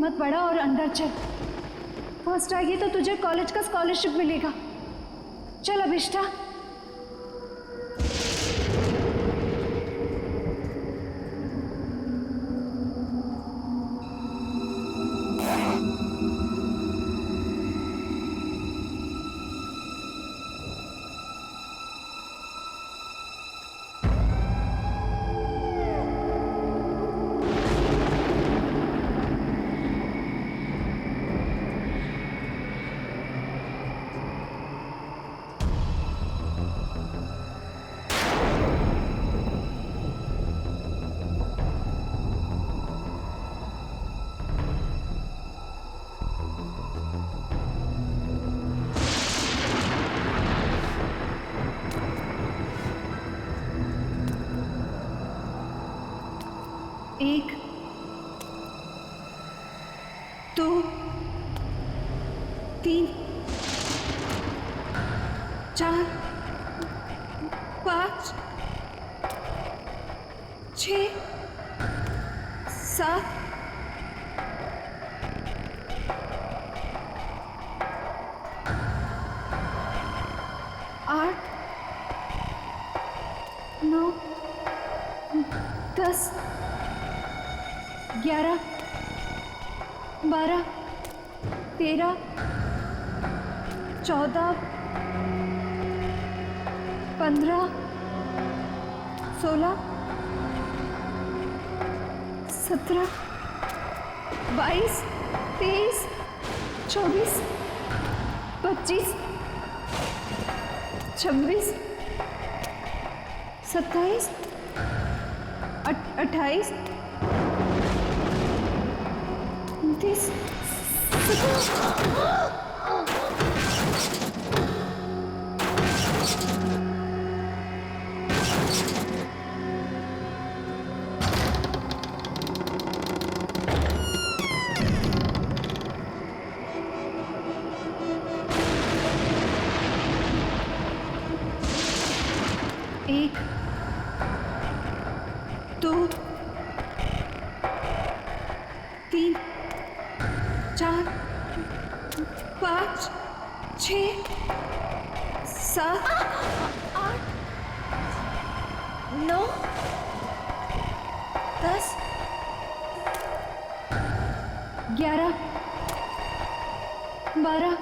हिम्मत बढ़ा और अंदर चल। फर्स्ट आएगी तो तुझे कॉलेज का स्कॉलरशिप मिलेगा। चल अभिष्ठा। एक, दो, तीन, चार, पाँच, 6, 7, 8, 9, 10, 11, 12, 13, 14, 15, 16, 17, 22, 23, 24, 25, 26, 27, 28, 29, 1, 2, 3, 4, 5, 6, 7, 8, 9, 10, 11, 12,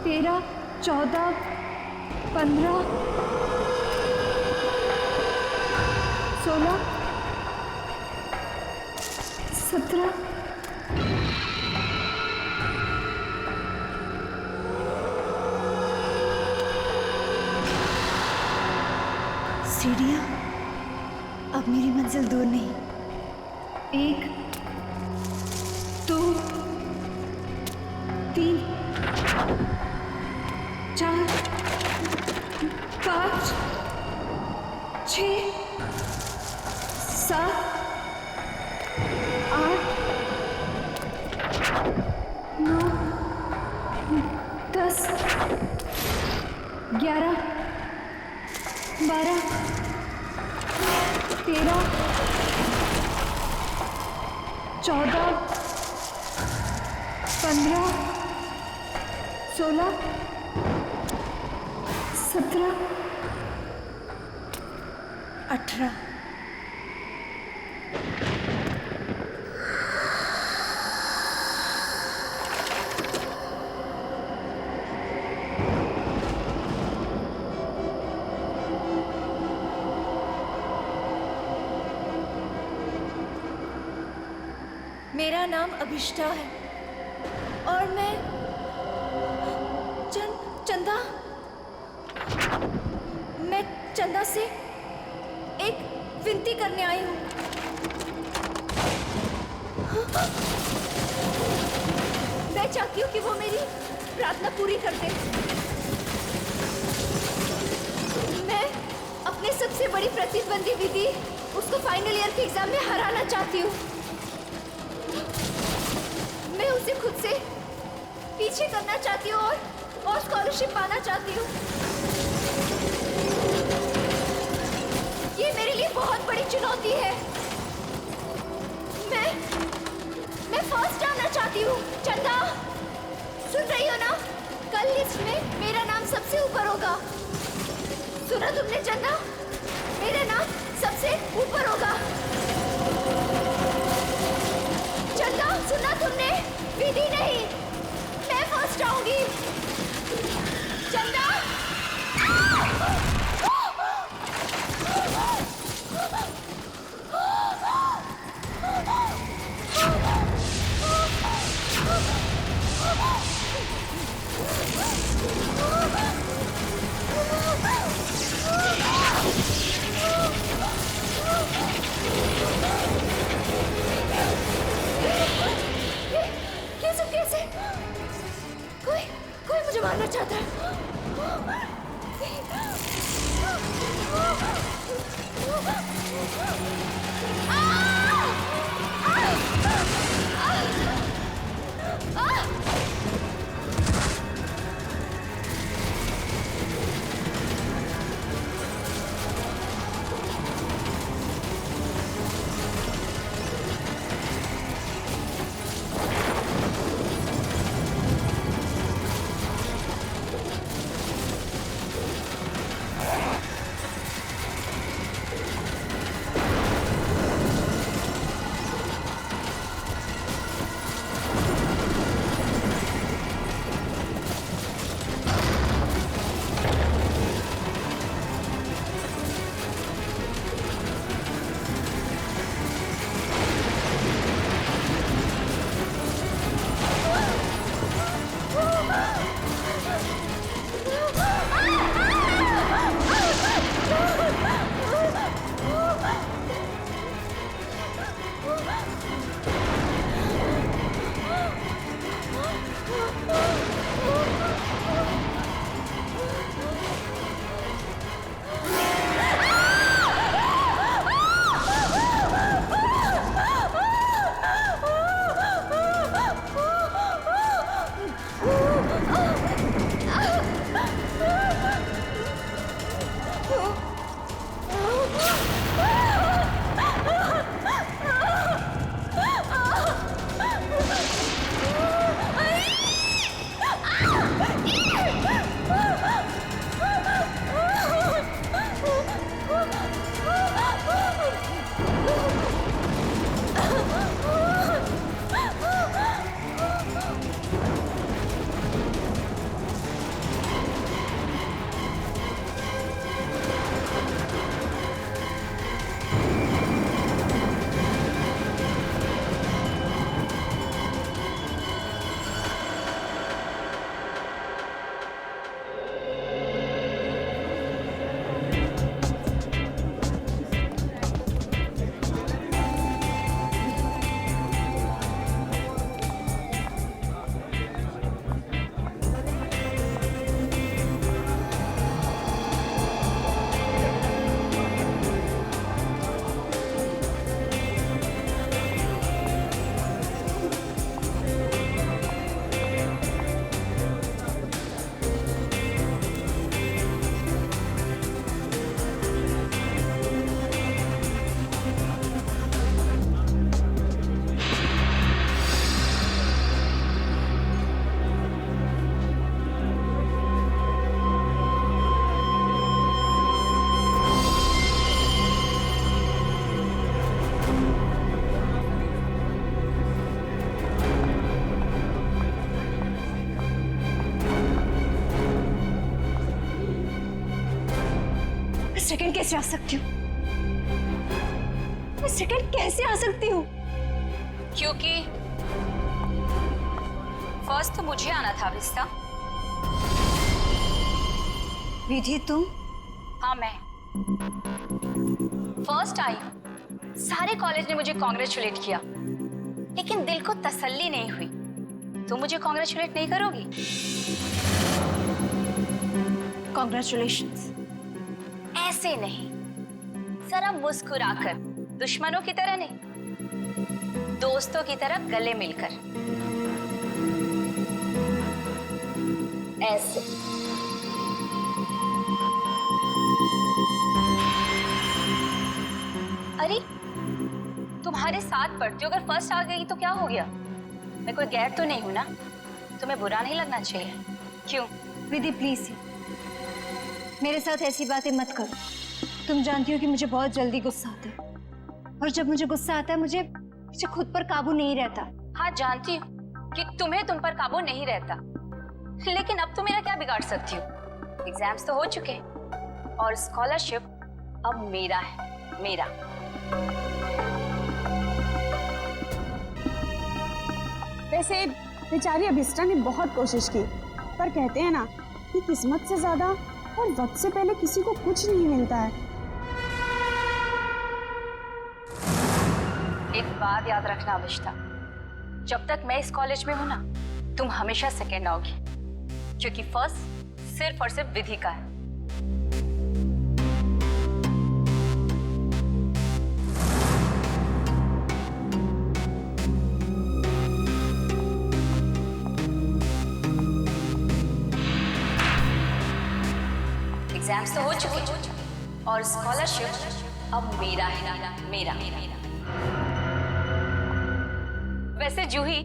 13, 14, 15, 16, 17, सीढ़ियाँ, अब मेरी मंजिल दूर नहीं। 1, 2, 3, 4, 5, 6, 7, 8, 9, 10, 11, 12, 13, 14, 15, 16, 17, 18। मेरा नाम अभिष्ठा है और मैं चंदा मैं चंदा से एक विनती करने आई हूँ। मैं चाहती हूँ कि वो मेरी प्रार्थना पूरी कर दे। मैं अपने सबसे बड़ी प्रतिद्वंदी दीदी उसको फाइनल ईयर के एग्जाम में हराना चाहती हूँ। मैं उसे खुद पीछे करना चाहती हूँ और स्कॉलरशिप पाना चाहती हूँ। ये मेरे लिए बहुत बड़ी चुनौती है। मैं फर्स्ट आना चाहती हूँ। चंदा, सुन रही हो ना? कल लिस्ट में मेरा नाम सबसे ऊपर होगा। सुना तुमने चंदा? मेरा नाम सबसे ऊपर होगा। चंदा, सुना तुमने? विधि नहीं, मैं फर्स्ट आऊंगी। चंदा, ये सब कैसे? कोई मुझे मारना चाहता है। सेकंड कैसे आ सकती हूँ? मैं सेकंड कैसे आ सकती हूँ? क्योंकि फर्स्ट तो मुझे आना था विस्ता। विधि तुम? हाँ मैं फर्स्ट आई। सारे कॉलेज ने मुझे कॉन्ग्रेचुलेट किया, लेकिन दिल को तसल्ली नहीं हुई। तुम मुझे कॉन्ग्रेचुलेट नहीं करोगी? कॉन्ग्रेचुलेशंस। ऐसे नहीं, जरा मुस्कुराकर, दुश्मनों की तरह नहीं, दोस्तों की तरह गले मिलकर। ऐसे। अरे तुम्हारे साथ पढ़ती हूँ, अगर फर्स्ट आ गई तो क्या हो गया? मैं कोई गैर तो नहीं हूँ ना, तुम्हें बुरा नहीं लगना चाहिए। क्यों? विधि प्लीज मेरे साथ ऐसी बातें मत करो। तुम जानती हो कि मुझे बहुत जल्दी गुस्सा आता है, और जब मुझे गुस्सा आता है मुझे खुद पर काबू नहीं रहता। हाँ जानती हूँ कि तुम्हें तुम पर काबू नहीं रहता, लेकिन अब तुम मेरा क्या बिगाड़ सकती हो? एग्जाम्स तो हो चुके हैं और स्कॉलरशिप अब मेरा है, मेरा। वैसे बेचारी अभिष्टा ने बहुत कोशिश की, पर कहते हैं ना कि किस्मत से ज्यादा और वक्त से पहले किसी को कुछ नहीं मिलता है। एक बात याद रखना अभिष्टा, जब तक मैं इस कॉलेज में हूं ना, तुम हमेशा सेकेंड आओगी, क्योंकि फर्स्ट सिर्फ और सिर्फ विधि का है। एग्जाम्स तो हो चुके और स्कॉलरशिप अब मेरा है, मेरा। वैसे जूही,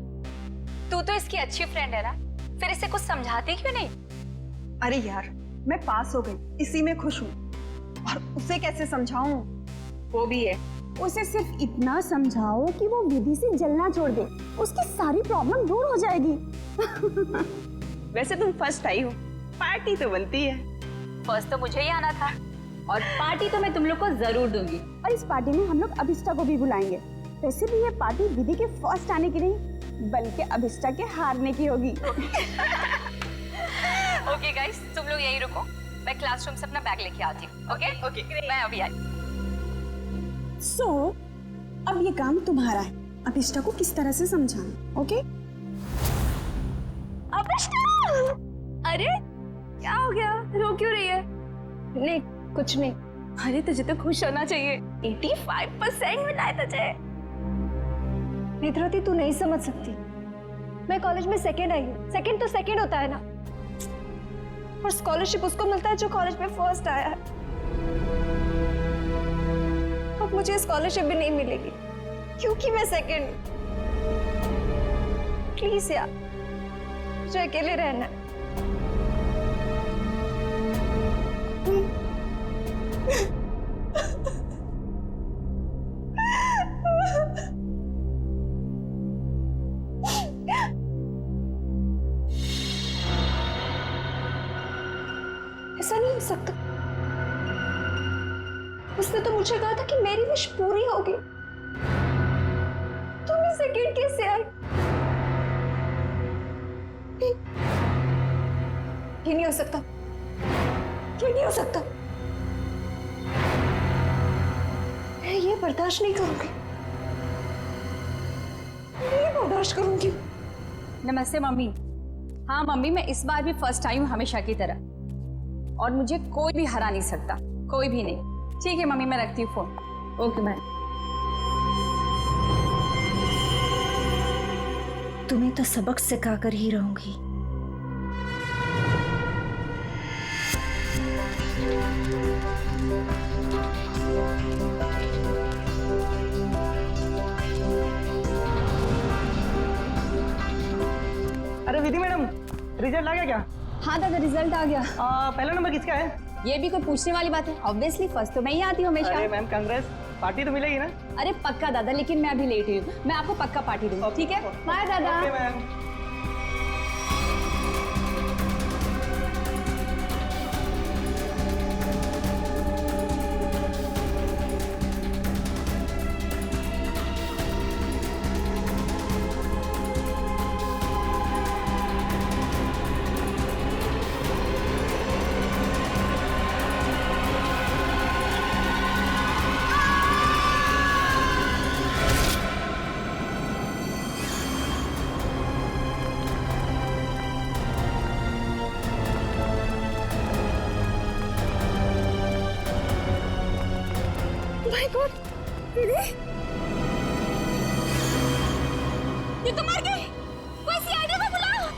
तू तो इसकी अच्छी फ्रेंड है ना, फिर इसे कुछ समझाती क्यों नहीं? अरे यार, मैं पास हो गई, इसी में खुश हूँ, और उसे कैसे समझाऊं? वो भी है, उसे सिर्फ इतना समझाओ कि वो विधि से जलना छोड़ दे, उसकी सारी प्रॉब्लम दूर हो जाएगी। वैसे तुम फर्स्ट आई हो, पार्टी तो बनती है। फर्स्ट तो मुझे ही आना था, और पार्टी तो मैं तुम लोग को जरूर दूंगी। और इस पार्टी में हम लोग अभिष्टा को भी बुलाएंगे। वैसे भी ये पार्टी विधि के फर्स्ट आने की नहीं, बल्कि अभिष्टा के हारने की होगी। ओके गाइस, तुम लोग यहीं रुको, मैं क्लासरूम से अपना बैग लेके आती हूँ। ओके, मैं अभी आई। सो अब ये काम तुम्हारा है, अभिष्टा को किस तरह से समझाना। ओके? अभिष्टा! अरे क्या हो गया, रो क्यों रही है? नहीं कुछ नहीं। अरे तुझे तो खुश होना चाहिए, 85% मिला है तुझे। नेत्रवती, तू नहीं समझ सकती, मैं कॉलेज में सेकंड आई हूँ। सेकंड तो सेकंड होता है ना, और स्कॉलरशिप उसको मिलता है जो कॉलेज में फर्स्ट आया है। अब मुझे स्कॉलरशिप भी नहीं मिलेगी क्योंकि मैं सेकंड हूँ। प्लीज यार, मुझे अकेले रहना है। ऐसा नहीं हो सकता। उसने तो मुझे कहा था कि मेरी विश पूरी होगी। तुम ही सेकंड कैसे आई? ये नहीं हो सकता, ये नहीं हो सकता। मैं ये बर्दाश्त नहीं करूंगी, नहीं बर्दाश्त करूंगी। नमस्ते मम्मी। हाँ मम्मी, मैं इस बार भी फर्स्ट आई हूँ हमेशा की तरह, और मुझे कोई भी हरा नहीं सकता, कोई भी नहीं। ठीक है मम्मी, मैं रखती हूँ फोन। Okay ma'am. तुम्हें तो सबक सिखाकर ही रहूंगी। अरे विधि मैडम, रिजल्ट आ गया क्या? हाँ दादा, रिजल्ट आ गया। पहला नंबर किसका है? ये भी कोई पूछने वाली बात है? ऑब्वियसली फर्स्ट तो मैं ही आती हूँ हमेशा। अरे मैम कांग्रेस, पार्टी तो मिलेगी ना? अरे पक्का दादा, लेकिन मैं अभी लेट हुई हूँ, मैं आपको पक्का पार्टी दूंगी। ठीक है, बाय दादा। Okay ma'am. माय गॉड, विधि, ये तो मर गई। कोई सीआईडी को बुलाओ।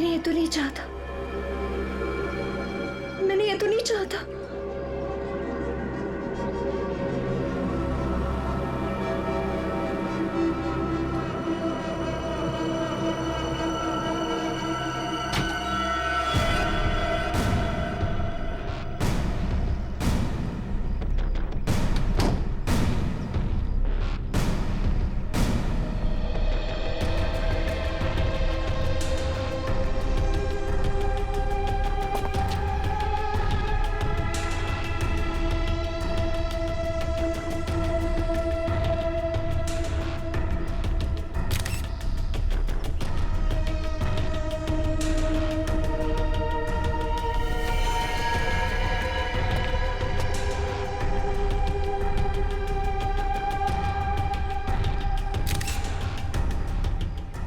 मैंने ये तो नहीं चाहता, मैंने ये तो नहीं चाहता।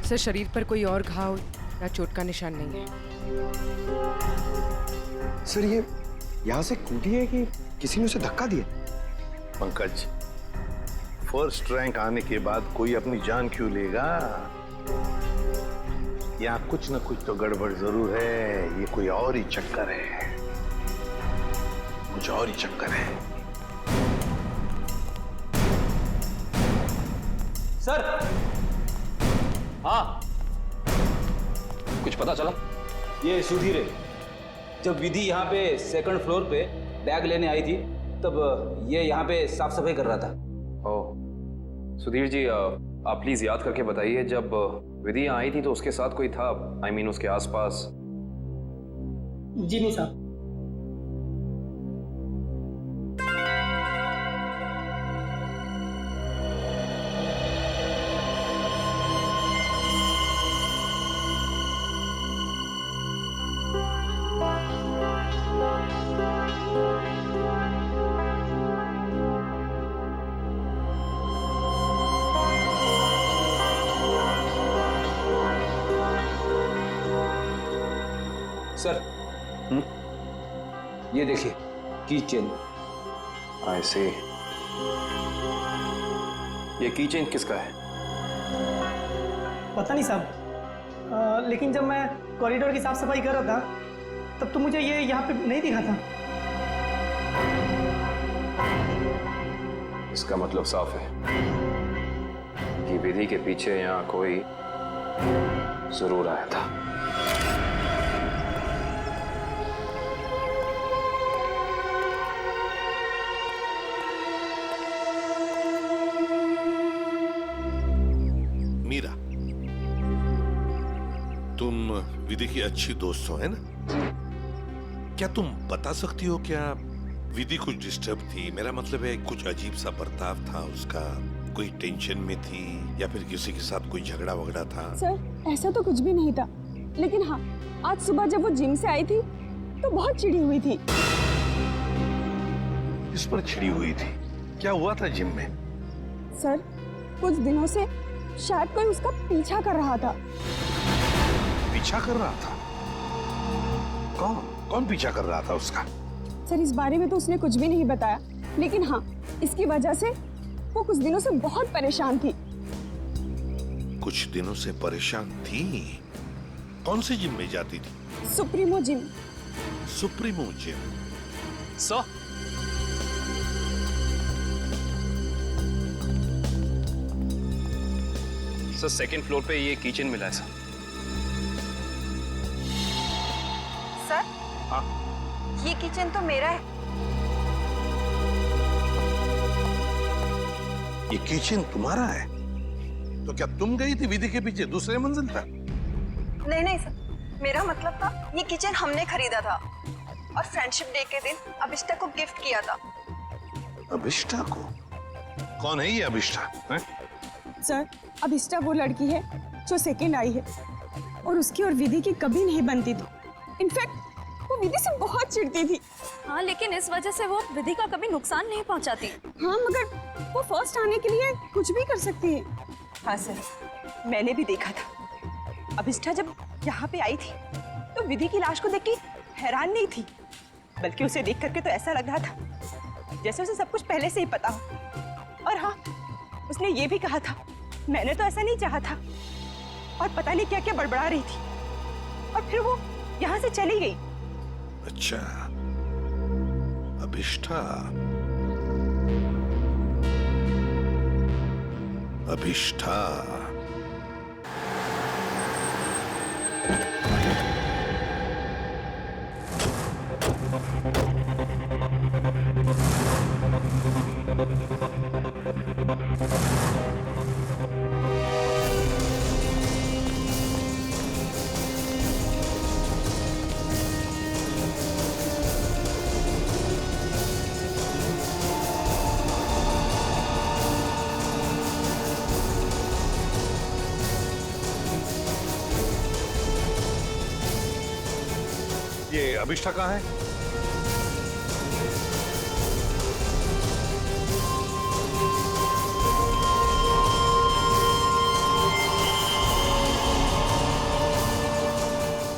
सर, शरीर पर कोई और घाव या चोट का निशान नहीं है। सर, ये यहाँ से कूदी है कि किसी ने उसे धक्का दिया? पंकज, फर्स्ट रैंक आने के बाद कोई अपनी जान क्यों लेगा? यहाँ कुछ न कुछ तो गड़बड़ जरूर है। ये कोई और ही चक्कर है, कुछ और ही चक्कर है। सर, हाँ, कुछ पता चला? ये सुधीर है। जब विधि यहाँ पे सेकंड फ्लोर पे बैग लेने आई थी, तब ये यहाँ पे साफ सफाई कर रहा था। ओह, सुधीर जी, आप प्लीज याद करके बताइए, जब विधि यहाँ आई थी तो उसके साथ कोई था? I mean, उसके आसपास? जी नहीं साहब। सर, ये देखिए, की चेन। I see। ये की चेन किसका है? पता नहीं साहब, लेकिन जब मैं कॉरिडोर की साफ सफाई कर रहा था तब तो मुझे ये यहाँ पे नहीं दिखा था। इसका मतलब साफ है कि विधि के पीछे यहाँ कोई जरूर आया था। मीरा, तुम विधि की अच्छी दोस्त हो, है ना? क्या तुम बता सकती हो क्या विधि कुछ डिस्टर्ब थी? मेरा मतलब है, कुछ अजीब सा बर्ताव था उसका, कोई टेंशन में थी या फिर किसी के साथ कोई झगड़ा वगड़ा था? सर, ऐसा तो कुछ भी नहीं था, लेकिन हाँ, आज सुबह जब वो जिम से आई थी तो बहुत चिढ़ी हुई थी। इस पर चिढ़ी हुई थी? क्या हुआ था जिम में? सर, कुछ दिनों से शायद कोई उसका पीछा कर रहा था। पीछा कर रहा था? कौन कौन पीछा कर रहा था उसका? सर, इस बारे में तो उसने कुछ भी नहीं बताया, लेकिन हाँ, इसकी वजह से वो कुछ दिनों से बहुत परेशान थी। कुछ दिनों से परेशान थी? कौन से जिम में जाती थी? Supremo gym. Supremo gym? So sir, second floor पे ये किचन मिला है सर। सर, हाँ, ये किचन तो मेरा है। ये किचन तुम्हारा है? तो क्या तुम गई थी विधि के पीछे दूसरे मंजिल पर? नहीं सर, मेरा मतलब था ये किचन हमने खरीदा था और फ्रेंडशिप डे के दिन अभिष्टा को गिफ्ट किया था। अभिष्टा को? कौन है ये अभिष्टा? सर, अभिष्टा वो लड़की है जो सेकंड आई है और उसकी और विधि की कभी नहीं बनती थी। इनफैक्ट वो विधि से बहुत चिढ़ती थी। हाँ, लेकिन इस वजह से वो विधि का कभी नुकसान नहीं पहुंचाती। हाँ, मगर वो फर्स्ट आने के लिए कुछ भी कर सकती है। हाँ सर, मैंने भी देखा था। अभिष्टा जब यहाँ पे आई थी तो विधि की लाश को देख के हैरान नहीं थी, बल्कि उसे देख करके तो ऐसा लग रहा था जैसे उसे सब कुछ पहले से ही पता हो। और हाँ, उसने ये भी कहा था, मैंने तो ऐसा नहीं चाहा था, और पता नहीं क्या क्या बड़बड़ा रही थी। और फिर वो यहाँ से चली गई। अच्छा, अभिष्ठा। अभिष्ठा। ये अभिष्ठा कहाँ है?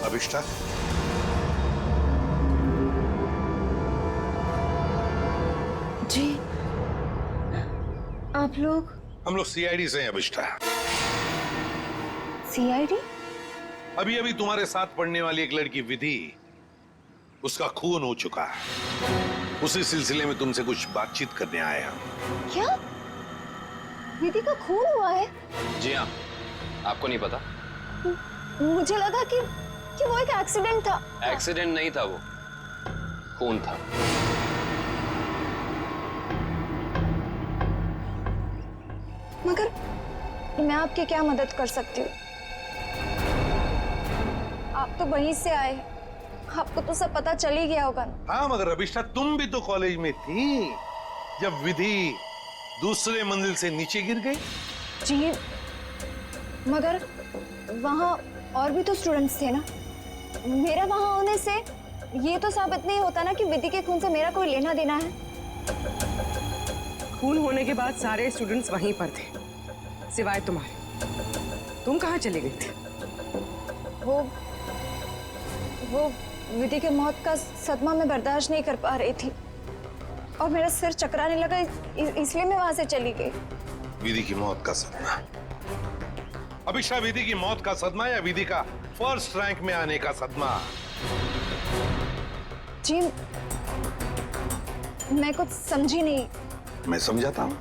अभिष्ठा? जी, आप लोग? हम लोग सीआईडी से हैं अभिष्ठा। सीआईडी? अभी अभी तुम्हारे साथ पढ़ने वाली एक लड़की विधि, उसका खून हो चुका है। उसी सिलसिले में तुमसे कुछ बातचीत करने आए हम। क्या? विधि का खून हुआ है? जी हाँ, आपको नहीं पता? मुझे लगा कि वो एक एक्सीडेंट था। एक्सीडेंट नहीं था, वो खून था। मगर मैं आपकी क्या मदद कर सकती हूँ? आप तो वहीं से आए, आपको तो सब पता चल ही गया होगा ना। हाँ, मगर अभिष्ठा तुम भी तो कॉलेज में थी जब विधि दूसरे मंजिल से नीचे गिर गई। जी, मगर वहाँ और भी तो स्टूडेंट्स थे ना। मेरा वहाँ होने से ये तो साबित नहीं होता ना कि विधि के खून से मेरा कोई लेना देना है। खून होने के बाद सारे स्टूडेंट्स वहीं पर थे, सिवाय तुम्हारे। तुम कहाँ चले गए थे? वो विधि के मौत का सदमा मैं बर्दाश्त नहीं कर पा रही थी और मेरा सिर चकराने लगा, इसलिए मैं वहां से चली गई। विधि की मौत का सदमा? अभिष्ठा, विधि की मौत का सदमा या विधि का फर्स्ट रैंक में आने का सदमा? जी, मैं कुछ समझी नहीं। मैं समझाता हूँ।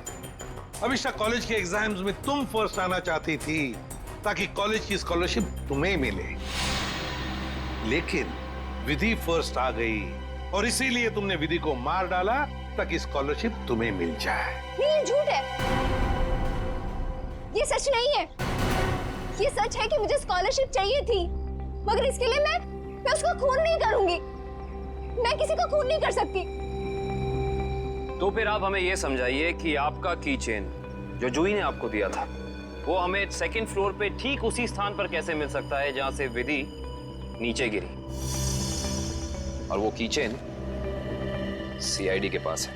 अभिष्ठा, कॉलेज के एग्जाम्स में तुम फर्स्ट आना चाहती थी ताकि कॉलेज की स्कॉलरशिप तुम्हें मिले, लेकिन विधि फर्स्ट आ गई और इसीलिए तुमने विधि को मार डाला ताकि स्कॉलरशिप तुम्हें मिल जाए। नहीं, ये झूठ है, ये सच नहीं है। ये सच है कि मुझे स्कॉलरशिप चाहिए थी, मगर इसके लिए मैं उसका खून नहीं करूंगी। मैं किसी का खून नहीं कर सकती। तो फिर आप हमें यह समझाइए कि आपका की चेन जो जूही ने आपको दिया था, वो हमें सेकंड फ्लोर पे ठीक उसी स्थान पर कैसे मिल सकता है जहां से विधि नीचे गिरी? और वो की चेन सीआईडी के पास है।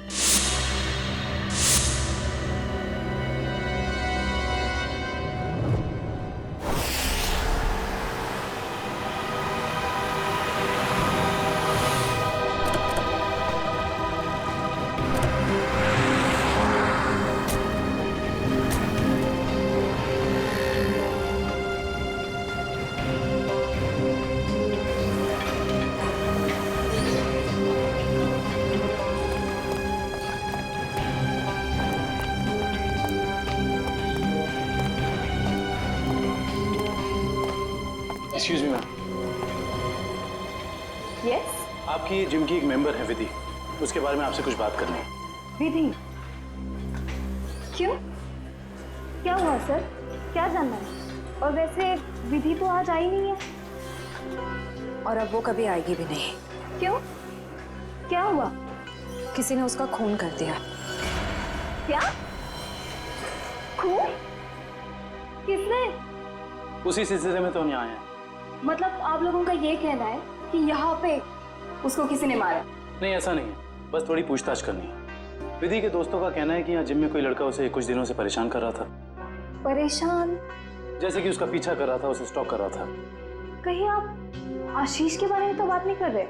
Excuse me ma'am. यस? आपकी जिम की एक मेंबर है विधि, उसके बारे में आपसे कुछ बात करनी है। विधि? क्यों? क्या हुआ सर? क्या जानना है? और वैसे विधि तो आज आई नहीं है। और अब वो कभी आएगी भी नहीं। क्यों? क्या हुआ? किसी ने उसका खून कर दिया। क्या? खून? किसने? उसी सिलसिले में तो हम यहाँ आए हैं। मतलब आप लोगों का ये कहना है कि यहाँ पे उसको किसी ने मारा? नहीं, ऐसा नहीं है, बस थोड़ी पूछताछ करनी है। विधि के दोस्तों का कहना है कि यहाँ जिम में कोई लड़का उसे कुछ दिनों से परेशान कर रहा था। परेशान? जैसे कि उसका पीछा कर रहा था, उसे स्टॉक कर रहा था। कहीं आप आशीष के बारे में तो बात नहीं कर रहे?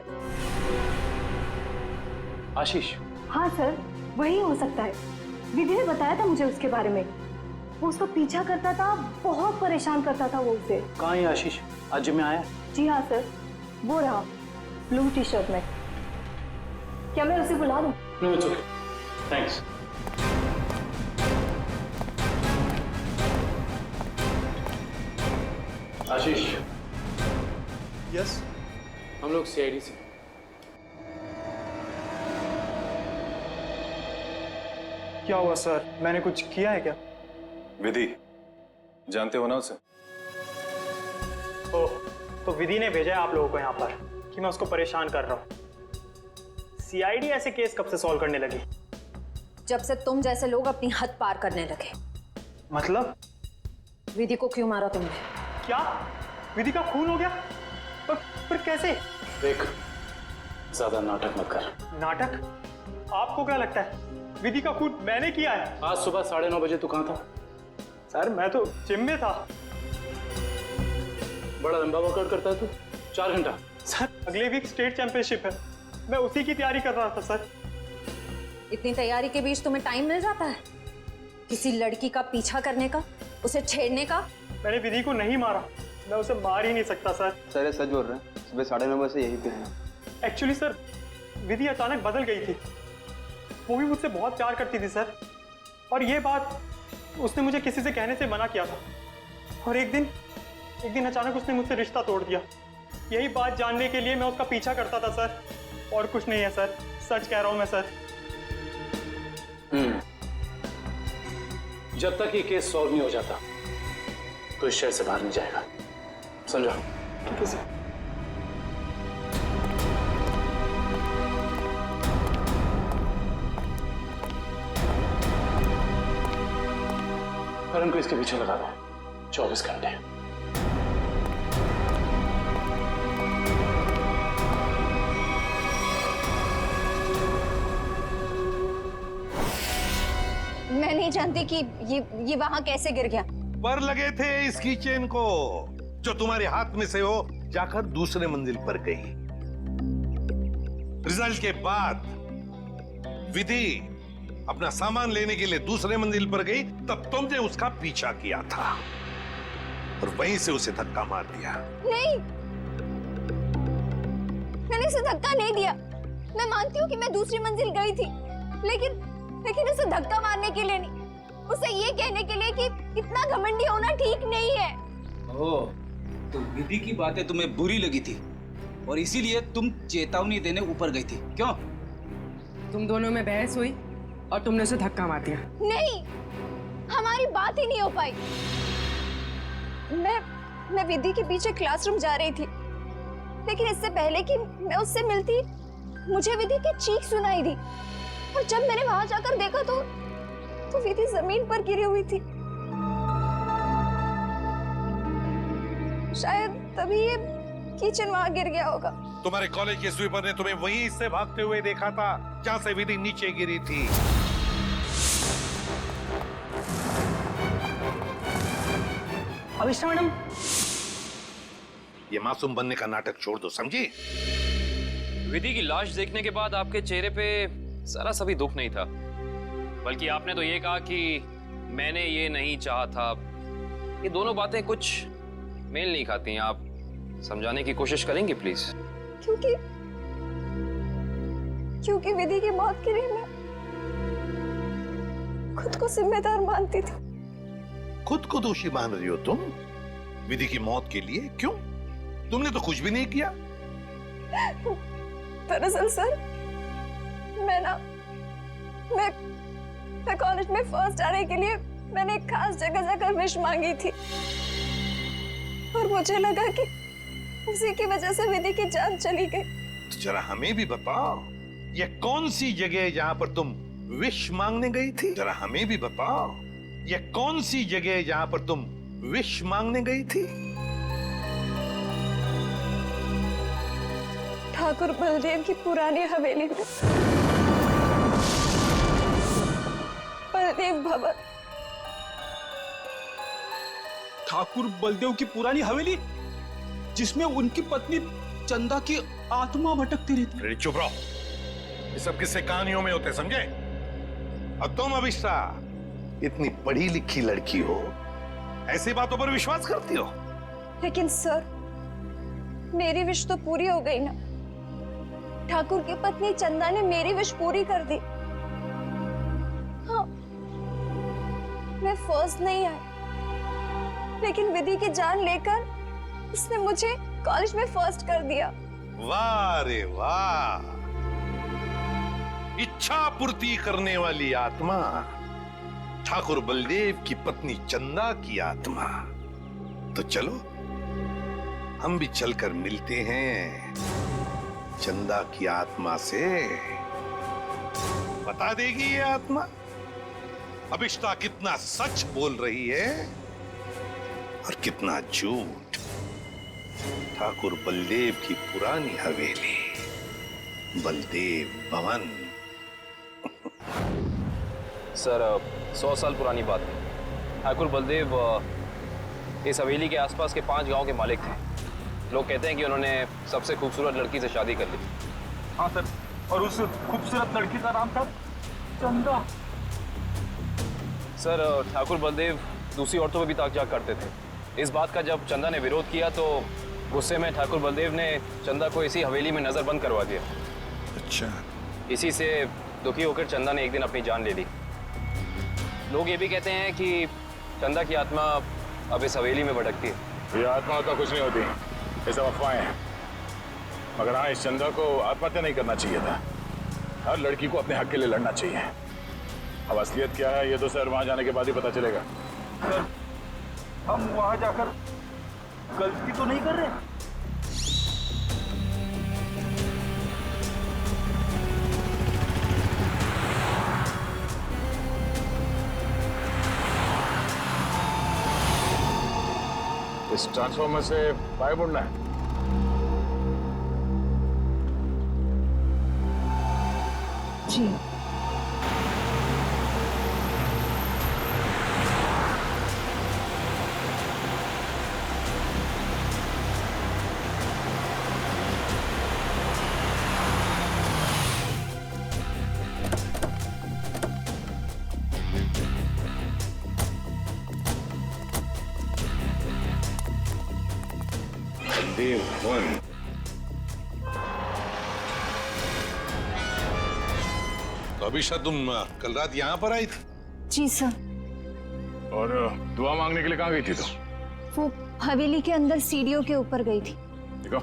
आशीष? हाँ सर, वही हो सकता है। विधि ने बताया था मुझे उसके बारे में। वो उसका पीछा करता था, बहुत परेशान करता था वो उसे। कहाँ है आशीष? आज जिम में आया? जी हाँ सर, वो रहा ब्लू टी शर्ट में। क्या मैं उसे बुला दूं? No it's okay, thanks. Ashish. Yes. हम लोग सीआईडी से। क्या हुआ सर, मैंने कुछ किया है क्या? विधि, जानते हो ना उसे? तो विधि ने भेजा है आप लोगों को यहाँ पर कि मैं उसको परेशान कर रहा हूँ। सीआईडी ऐसे केस कब से सॉल्व करने लगी? जब से तुम जैसे लोग अपनी हद पार करने लगे। मतलब? विधि को क्यों मारा तुमने? क्या विधि का खून हो गया? पर कैसे? देख, ज्यादा नाटक मत कर। नाटक? आपको क्या लगता है विधि का खून मैंने किया है? आज सुबह 9:30 बजे तू कहाँ था? सर मैं तो जिम में था। बड़ा लंबा वर्कआउट करता है तू, 4 घंटा। सर अगले वीक स्टेट चैंपियनशिप है, मैं उसी की तैयारी कर रहा था सर। इतनी तैयारी के बीच तुम्हें टाइम मिल जाता है किसी लड़की का पीछा करने का, उसे छेड़ने का? मैंने विधि को नहीं मारा, मैं उसे मार ही नहीं सकता सर। सर ये सच बोल रहे हैं, सुबह 9:30 बजे से यहीं पे हैं। एक्चुअली सर विधि अचानक बदल गई थी, वो भी मुझसे बहुत प्यार करती थी सर, और ये बात उसने मुझे किसी से कहने से मना किया था, और एक दिन अचानक उसने मुझसे रिश्ता तोड़ दिया। यही बात जानने के लिए मैं उसका पीछा करता था सर, और कुछ नहीं है सर, सच कह रहा हूं मैं सर। जब तक ये केस सॉल्व नहीं हो जाता तो इस शहर से बाहर नहीं जाएगा, समझा? ठीक है सर। करण को इसके पीछे लगा दो 24 घंटे। मैं नहीं जानती कि ये वहां कैसे गिर गया। पर लगे थे इस कीचेन को जो तुम्हारे हाथ में से हो जाकर दूसरे मंजिल पर गई। रिजल्ट के बाद विधि अपना सामान लेने के लिए दूसरे मंजिल पर गई, तब तुमने उसका पीछा किया था और वहीं से उसे धक्का मार दिया। नहीं, मैंने उसे धक्का नहीं दिया। मैं मानती हूँ कि मैं दूसरी मंजिल गई थी, लेकिन उसे धक्का मारने के लिए नहीं, उसे ये कहने के लिए कि इतना घमंडी होना ठीक नहीं है। ओह, तो विधि की बातें तुम्हें बुरी लगी थी और इसीलिए तुम चेतावनी देने ऊपर गई थी, क्यों? तुम दोनों में बहस हुई और तुमने उसे धक्का मार दिया। नहीं, हमारी बात ही नहीं हो पाई। मैं विधि के पीछे क्लासरूम जा रही थी, लेकिन इससे पहले कि मैं उससे मिलती मुझे विधि की चीख सुनाई दी, और जब मैंने वहां जाकर देखा तो विधि जमीन पर गिरी हुई थी। शायद तभी ये किचन वहां गिर गया होगा। तुम्हारे कॉलेज के स्वीपर ने तुम्हें वहीं से भागते हुए देखा था जहां से विधि नीचे गिरी थी। अविष्टा मैडम, ये मासूम बनने का नाटक छोड़ दो, समझी? विधि की लाश देखने के बाद आपके चेहरे पे जरा सा भी दुख नहीं था, बल्कि आपने तो ये कहा कि मैंने ये नहीं चाहा था। ये दोनों बातें कुछ मेल नहीं खाती हैं। आप समझाने की कोशिश करेंगे प्लीज? क्योंकि विधि की मौत के लिए मैं खुद को जिम्मेदार मानती थी। खुद को दोषी मान रही हो तुम विधि की मौत के लिए? क्यों? तुमने तो कुछ भी नहीं किया। दरअसल सर, मैं कॉलेज में फर्स्ट आने के लिए मैंने एक खास जगह जाकर विश मांगी थी, और मुझे लगा कि उसी की वजह से विधि की जान चली गई। तो जरा हमें भी बताओ, ये कौन सी जगह है जहां पर तुम विश मांगने गई थी? जरा हमें भी बताओ, ये कौन सी जगह है जहां पर तुम विश मांगने गई थी? ठाकुर बलदेव की पुरानी हवेली में, बलदेव भवन। ठाकुर बलदेव की पुरानी हवेली जिसमें उनकी पत्नी चंदा की आत्मा भटकती रहती। अरे चुप रहो, ये सब किस्से कहानियों में होते, समझे? और तुम अविष्टा इतनी पढ़ी लिखी लड़की हो, ऐसी बातों पर विश्वास करती हो? लेकिन सर, मेरी विश तो पूरी हो गई ना। ठाकुर की पत्नी चंदा ने मेरी विश पूरी कर दी। हाँ, मैं फर्स्ट नहीं आई, लेकिन विधि की जान लेकर उसने मुझे कॉलेज में फर्स्ट कर दिया। वाह रे वाह, इच्छा पूर्ति करने वाली आत्मा, ठाकुर बलदेव की पत्नी चंदा की आत्मा। तो चलो हम भी चलकर मिलते हैं चंदा की आत्मा से। बता देगी ये आत्मा अभिष्टा कितना सच बोल रही है और कितना झूठ। ठाकुर बलदेव की पुरानी हवेली, बलदेव भवन। सर 100 साल पुरानी बात है। ठाकुर बलदेव इस हवेली के आसपास के 5 गांव के मालिक थे। लोग कहते हैं कि उन्होंने सबसे खूबसूरत लड़की से शादी कर ली। हाँ सर, और उस खूबसूरत लड़की का नाम था चंदा। सर ठाकुर बलदेव दूसरी औरतों पर भी ताक झाक करते थे। इस बात का जब चंदा ने विरोध किया तो गुस्से में ठाकुर बलदेव ने चंदा को इसी हवेली में नजरबंद करवा दिया। अच्छा। इसी से दुखी होकर चंदा ने एक दिन अपनी जान ले ली। लोग ये भी कहते हैं कि चंदा की आत्मा अब इस हवेली में भटकती है। ये आत्मा तो कुछ नहीं होती, ये सब अफवाहें हैं। मगर हाँ, इस चंदा को आत्महत्या नहीं करना चाहिए था। हर लड़की को अपने हक के लिए लड़ना चाहिए। अब असलियत क्या है ये तो सर वहां जाने के बाद ही पता चलेगा। सर, हम वहां जाकर गलती तो नहीं कर रहे? इस ट्रांसफॉर्मर से पाइप उड़ना है। जी। बलदेव भवन। तो अभिषा तुम कल रात यहाँ पर आई थी? जी सर। और दुआ मांगने के लिए कहाँ गई थी तो? वो हवेली के अंदर सीढ़ियों के ऊपर गई थी। देखो,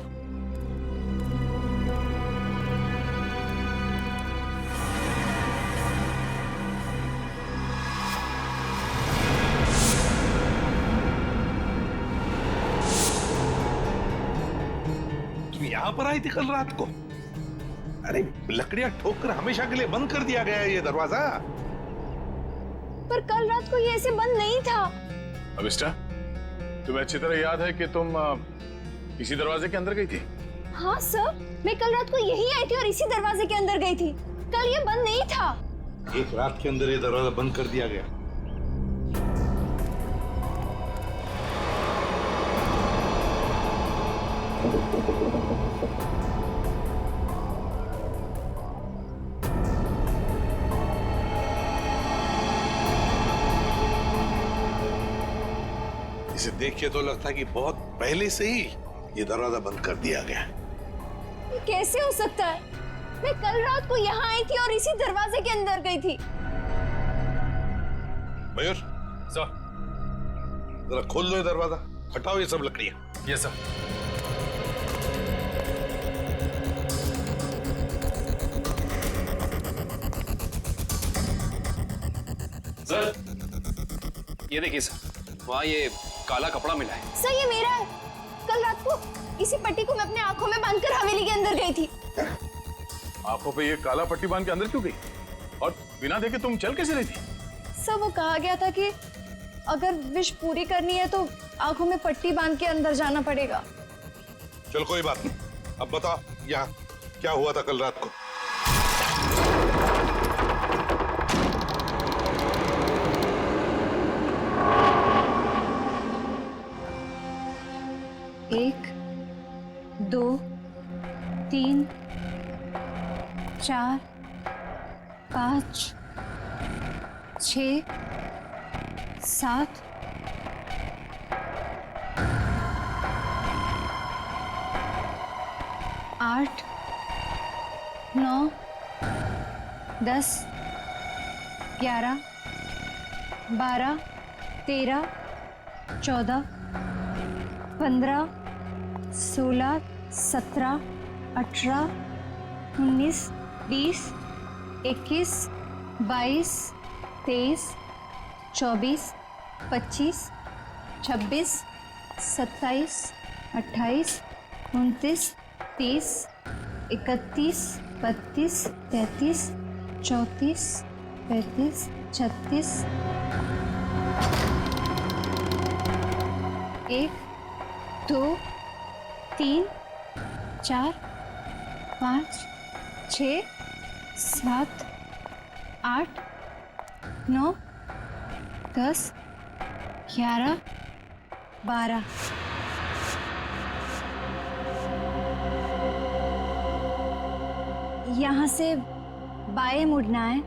तुम यहाँ पर आई थी कल रात को? अरे लकड़ियां ठोककर हमेशा के लिए बंद कर दिया गया है ये दरवाजा। पर कल रात को ये ऐसे बंद नहीं था। अभिष्टा, तुम्हें अच्छी तरह याद है कि तुम इसी दरवाजे के अंदर गई थी? हाँ सर, मैं कल रात को यही आई थी और इसी दरवाजे के अंदर गई थी। कल ये बंद नहीं था। एक रात के अंदर ये दरवाजा बंद कर दिया गया। इसे देख के तो लगता है कि बहुत पहले से ही ये दरवाजा बंद कर दिया गया। ये कैसे हो सकता है? मैं कल रात को यहाँ आई थी और इसी दरवाजे के अंदर गई थी। मयूर सर, जरा खोल दो ये दरवाजा, हटाओ ये सब लकड़ियां। Yes sir. सर ये देखिए सर, वहाँ ये काला कपड़ा मिला है। सर ये मेरा है। कल रात को इसी पट्टी को मैं अपने आंखों में बांधकर हवेली के अंदर गई थी। आंखों पे ये काला पट्टी बांध के अंदर क्यों गई? और बिना देखे तुम चल कैसे रही थी? सर वो कहा गया था कि अगर विश पूरी करनी है तो आंखों में पट्टी बांध के अंदर जाना पड़ेगा। चल कोई बात नहीं, अब बताओ यहाँ क्या हुआ था कल रात को? एक, दो, तीन, चार, 5, 6, 7, 8 9 10 11 12 13 14 15 16 17 18 19 20 21 22 23 24 25 26 27 28 29 30 31 32 33 34 35 36 1 2 3 4 5 6 7 8 9 10 11 12 यहाँ से बाएं मुड़ना है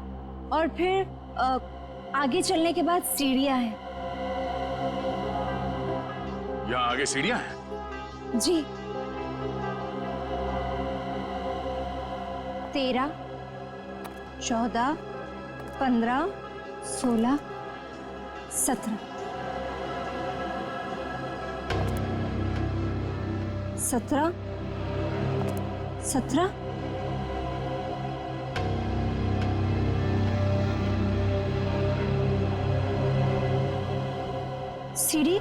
और फिर आगे चलने के बाद सीढ़ियाँ हैं। यहाँ आगे सीढ़ियाँ हैं? जी। 13 14 15 16 17 17 17 सीढ़ी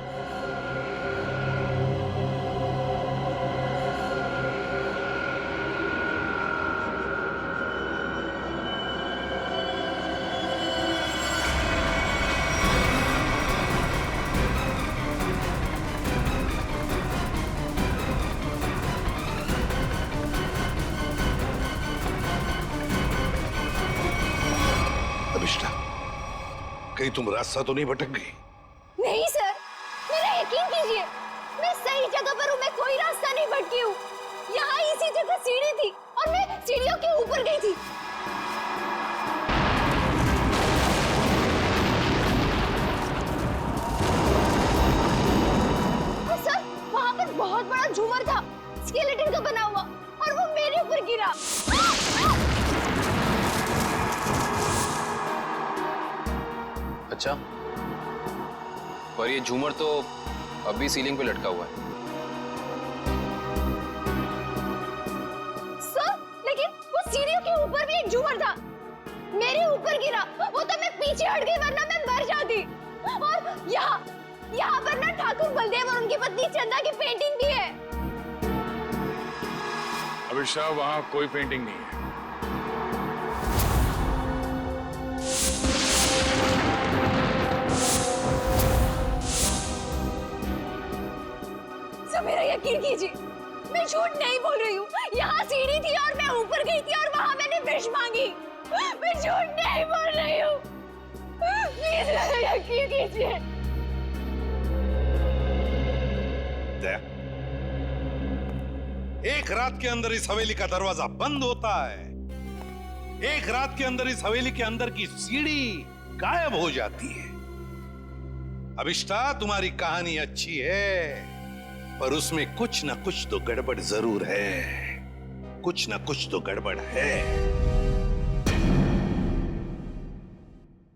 अभिष्टा, कहीं तुम रास्ता तो नहीं भटक गई? नहीं सर, मेरा यकीन कीजिए, मैं सही जगह पर हूँ। मैं कोई रास्ता नहीं भटकी हूँ। यहाँ इसी जगह सीढ़ी थी और मैं सीढ़ियों के ऊपर गई थी। और सर, वहाँ पर बहुत बड़ा झूमर था, स्केलेटन का बना हुआ, और वो मेरे ऊपर गिरा। अच्छा, पर ये झूमर तो अभी सीलिंग पे लटका हुआ है। सर, लेकिन वो सीढ़ियों के ऊपर भी एक झूमर था, मेरे ऊपर गिरा। वो तो मैं पीछे हट गई, वरना मैं मर जाती। और यहाँ पर ना ठाकुर बलदेव और उनकी पत्नी चंदा की पेंटिंग भी है। अभिषा, वहाँ कोई पेंटिंग नहीं है। मेरा यकीन कीजिए, मैं झूठ नहीं बोल रही हूँ। यहाँ सीढ़ी थी और मैं ऊपर गई थी और वहाँ मैंने विश मांगी। मैं झूठ नहीं बोल रही हूँ। प्लीज मेरा यकीन कीजिए। एक रात के अंदर इस हवेली का दरवाजा बंद होता है, एक रात के अंदर इस हवेली के अंदर की सीढ़ी गायब हो जाती है। अभिष्टा, तुम्हारी कहानी अच्छी है, पर उसमें कुछ ना कुछ तो गड़बड़ जरूर है। कुछ ना कुछ तो गड़बड़ है।